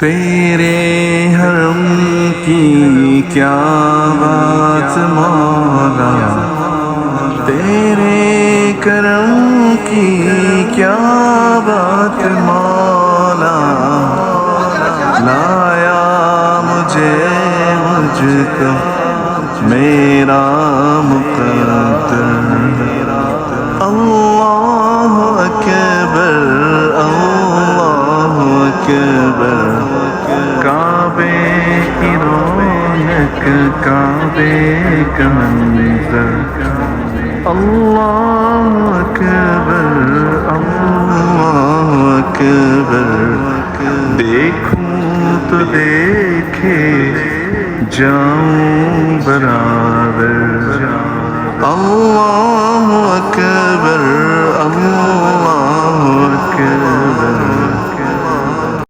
तेरे हरम की क्या बात मौला, तेरे करम की क्या बात मौला, लाया मुझे मुझको मेरा मुक़द्दर। अल्लाहु अकबर, अल्लाहु अकबर, काबे की रौनक, काबे का मंज़र। अल्लाहु अकबर, अल्लाहु अकबर, देखूं तो देखे जाऊं बराबर। अल्लाहु अकबर, अल्लाहु अकबर।